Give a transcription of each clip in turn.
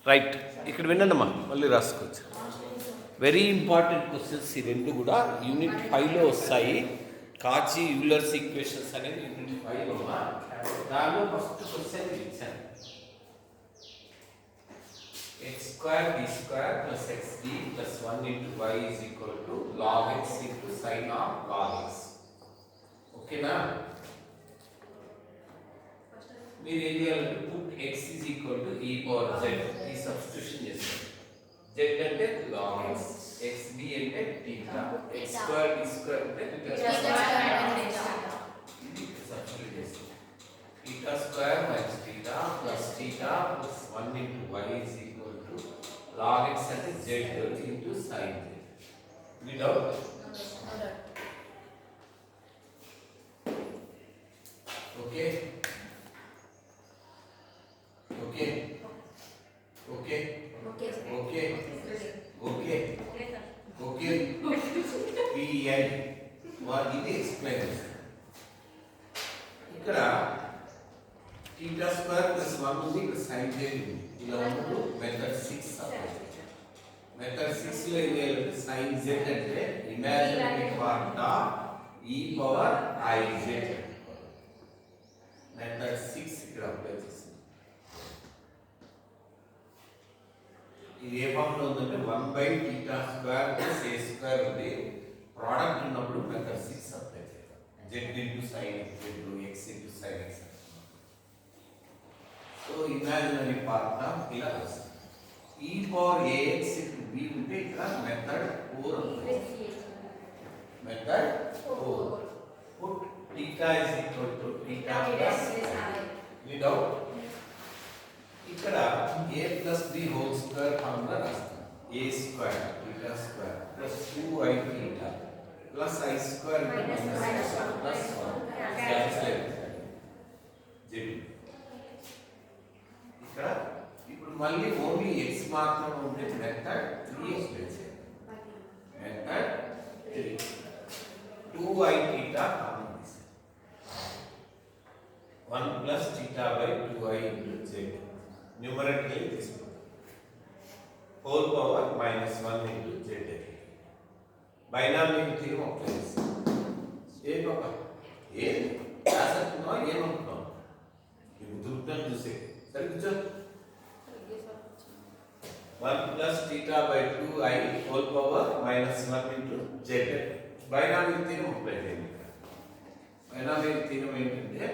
Right, ఇక్కడ వినండమ్మా, మళ్ళీ రాసుకోవచ్చు. వెరీ ఇంపార్టెంట్ క్వశ్చన్స్ ఈ రెండు కూడా యూనిట్ 5లో వస్తాయి. కాచి యూలర్స్ ఈక్వేషన్స్ అనేది యూనిట్ 5లో. దానిలో ఫస్ట్ క్వశ్చన్ ఇచ్చాను. x square b square plus xd plus 1 into y is equal to log x into sin of log x. ఓకేనా? మీరు ఏం చేయాలంటే put x is equal to e power z ఈ substitution చేస్తారు. z అంటే log x, xd అంటే theta, x square b square అంటే theta substitute చేస్తారు. theta square minus theta plus theta plus 1 into y is equal to log x అంటే z into sin z. Without okay. Okay. Okay. Okay. Okay. Okay. Okay. PI. ఇది explain చేస్తాను. ఇక్కడ theta square plus 1 ఉంది, ఇక్కడ sin z ఉంది. ఇలా ఉన్నప్పుడు method 6 method 6 లో ఏం చేయాలంటే sin z అంటే imaginary part of e power i z. Method 6 ఇక్కడ అప్లై చేస్తాం. ఇది ఏ ఫామ్ లో ఉందంటే 1/θ² + a² ఉంది. ప్రోడక్ట్ ఉన్నప్పుడు మెథడ్ 6 అప్లై చేద్దాం. z into sin z x into sin x. So imaginary part of ఇలా వస్తుంది. e power ax into b ఉంటే ఇక్కడ మెథడ్ 4 అవుతుంది. Method 4 put θ is equal to θ plus any doubt? ఇక్కడ a plus b whole square formula రాస్తాం. a square theta square plus 2i theta plus i square minus plus 1 cancel z. ఇక్కడ ఇప్పుడు మళ్ళీ only x మాత్రమే ఉంటే method 3 explain చేయాలి. Method 3 2i theta common తీసేయాలి. 1 plus theta by 2i into z numerator తీసుకుంటాం. 4 power minus 1 into z. Binomial theorem apply చేస్తాం. ఏ పాపా ఏ రాసనుకున్నావా ఏమనుకున్నావు? నీకు దుర్గం చూసే సరే కూర్చో. 1 plus theta by 2i whole power minus 1 into z. Binomial theorem apply చేయండి. బైనామియల్ థియరం ఏంటంటే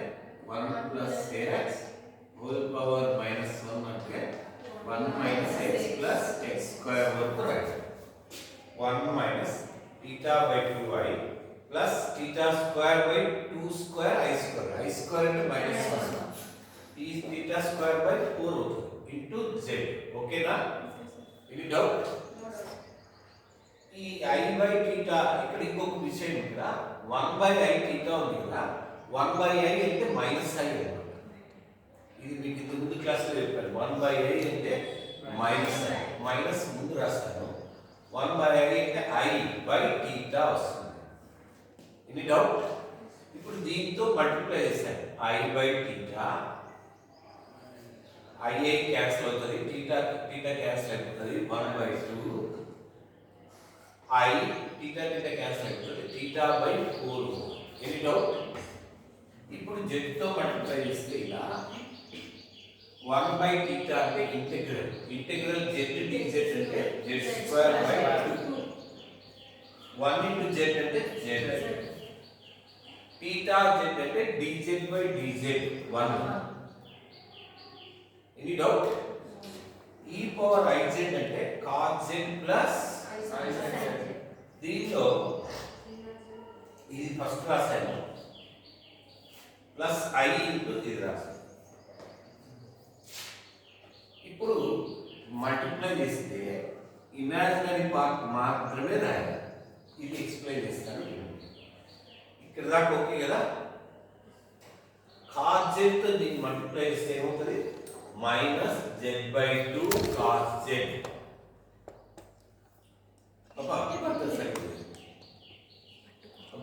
1 plus ax whole power minus 1 అంటే 1 minus x plus x square వరకు రాయాలి. 1 minus theta by 2i plus theta square by 2 square i square. I square అంటే minus 1. ఈ theta square by 4 into z. ఓకేనా? Any doubt? ఈ i by theta ఇక్కడ ఇంకొక విషయం ఇక్కడ 1 by i theta ఉంది కదా. 1 by i అంటే minus i అన్నమాట. ఇది మీకు ముందు క్లాస్లో చెప్పాను. 1 by i అంటే మైనస్ i. మైనస్ ముందు రాస్తాను. 1 by i అంటే i by theta వస్తుంది. Any doubt? ఇప్పుడు దీంతో మల్టిప్లై చేశాను. i by theta i cancel అవుతుంది. theta క్యాన్సిల్ అయిపోతుంది. 1 by 2 i theta క్యాన్సిల్ అయిపోతుంది. theta by 4. Any doubt? ఇప్పుడు z తో మల్టిప్లై చేస్తే ఇలా 1 by theta అంటే ఇంటిగ్రల్ z dz అంటే z square by 2. 1 into z అంటే z. theta z అంటే dz by dz 1. Any doubt? e power iz అంటే cos z plus iz. దీంట్లో ఇది ఫస్ట్ రాసాను ప్లస్ i into ఇది రాసాను. ఇప్పుడు మల్టిప్లై చేస్తే ఇమాజినరీ పార్ట్ మాత్రమే రాయాలి. ఇది ఎక్స్ప్లెయిన్ చేస్తాను. ఇక్కడ దాకా ఓకే కదా? కాస్ z తో దీన్ని మల్టిప్లై చేస్తే ఏమవుతుంది? Minus z/2 cos z.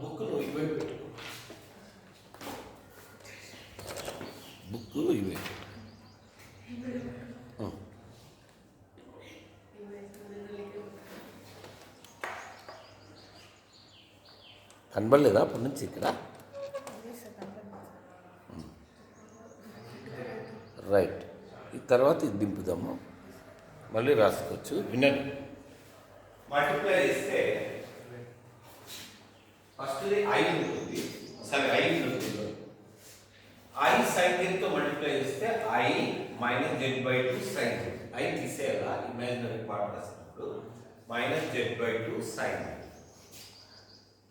Book నువ్వు ఇవే పెట్టుకో. బుక్ ఇవే కనబడలేదా అప్పటి నుంచి ఇక్కడ? రైట్. ఈ తర్వాత ఇది దింపుదాము, మళ్ళీ రాసుకోవచ్చు. వినండి, మల్టిప్లై చేస్తే ఫస్ట్ ఐ ఉంటుంది, సరే ఐ ఉంటుంది. ఐ సైన్ జెడ్తో మల్టిప్లై చేస్తే i minus z by 2 sine z. I తీసేయాలా ఇమాజినరీ పార్ట్ రాసినప్పుడు, minus z by 2 sine z.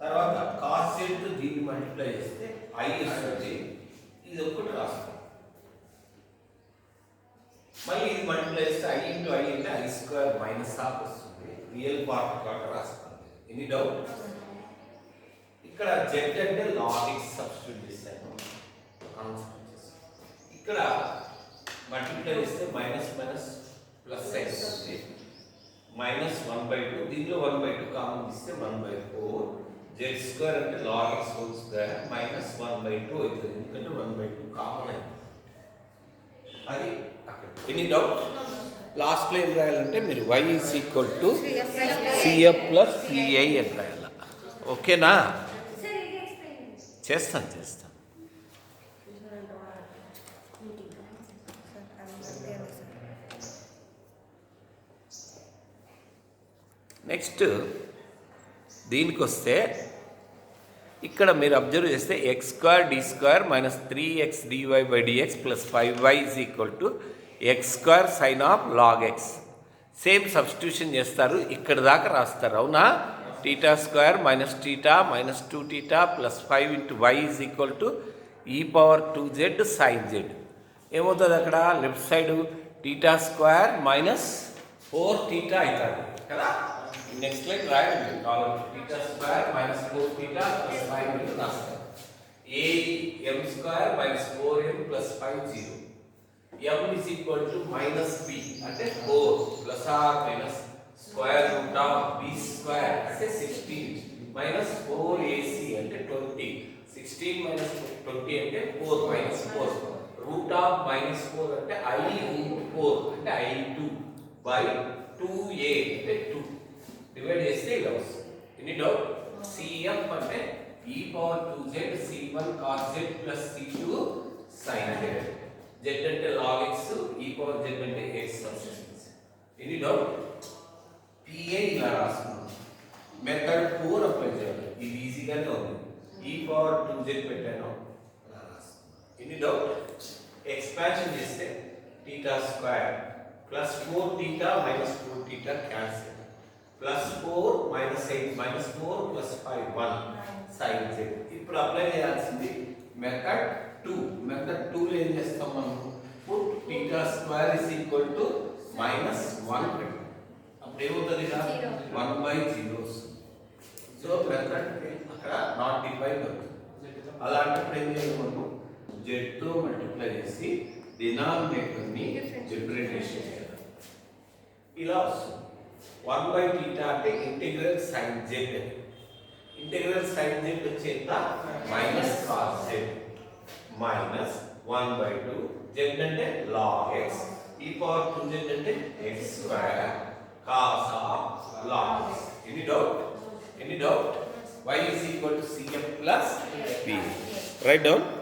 తర్వాత కాస్ జెడ్ దీన్ని మల్టిప్లై చేస్తే ఐ వస్తుంది, ఇది ఒక్కటి రాస్తాం. మళ్ళీ ఇది మల్టిప్లై చేస్తే ఐ ఇంటూ ఐ అంటే ఐ స్క్వేర్ మైనస్ హాఫ్ వస్తుంది. రియల్ పార్ట్ కాక రాస్తాం. Any doubt? ఇక్కడ జెడ్ అంటే లాగ్ ఎక్స్ సబ్స్టిట్యూట్ చేస్తాను. ఇక్కడ మల్టిప్లై చేస్తే మైనస్ మైనస్ ప్లస్ ఎక్స్ వస్తుంది, మైనస్ 1/2. దీంట్లో 1/2 కామన్ తీస్తే 1/4. జెడ్ స్క్వేర్ అంటే log x whole square minus 1/2 అవుతుంది, ఎందుకంటే 1/2 కామన్ అయింది. అది అక్కడ. Any doubt? లాస్ట్లో ఏం రాయాలంటే మీరు y is equal to CF plus CI అని రాయాల. ఓకేనా? చేస్తాను. నెక్స్ట్ దీనికి వస్తే ఇక్కడ మీరు అబ్జర్వ్ చేస్తే x square d square minus 3x dy by dx plus 5y is equal to x square sine of log x. Same substitution చేస్తారు, ఇక్కడ దాకా రాస్తారు. అవునా? Theta square minus theta minus 2 theta plus 5 into y is equal to e⁻2z sine z. ఏమవుతుంది అక్కడ? Left side theta square minus 4 theta అవుతుంది కదా. Next line రాయండి, కావాలి theta square minus 4 theta plus 5 into రాస్తారు. ఏ m square minus 4m plus 5 0. m is equal to minus b అంటే 4 plus or minus square root of b square అంటే 16 minus 4ac అంటే 20. 16 minus 20 అంటే 4 మైనస్ 4. రూట్ ఆఫ్ మైనస్ 4 అంటే i route 4 అంటే i2 by 2a అంటే 2. Divide చేస్తే ఇలా వస్తుంది. Any doubt? cf అంటే e⁻2z c1 cos z plus c2 sin z. z అంటే log x, e⁻z అంటే x substitution. Any doubt? pa ఇలా రాస్తున్నాం. మెథడ్ 4 అప్లై చేయాలి. ఇది ఈజీగానే ఉంది. e⁻2z పెట్టాను, అలా రాస్తున్నాం. Any doubt? ఎక్స్పాన్షన్ చేస్తే theta square plus 4 theta minus 4 theta cancel, plus 4 minus 8 minus 4 plus 5 1 sine z. ఇప్పుడు అప్లై చేయాల్సింది మెథడ్ 2. మెథడ్ 2 లో ఏం చేస్తాం మనం? Put theta square is equal to minus 1 పెట్టాం. అప్పుడు ఏమవుతుంది? 1/0 వస్తుంది. సో మెథడ్ అక్కడ నాట్ డిఫైన్ అవుతుంది. అలాంటప్పుడు ఏం చేయాలి? మనం జెడ్తో మల్టిప్లై చేసి డినామినేటర్ని డిఫరెన్షియేట్ చేయాలి. ఇలా వస్తుంది. 1/θ అంటే integral sine z. Integral sine z వచ్చేంత minus cos z minus 1/2. Z అంటే లాగ్ ఎక్స్, e⁻2z అంటే x square cos of log x. Any doubt? y is equal to cf plus b. Right down.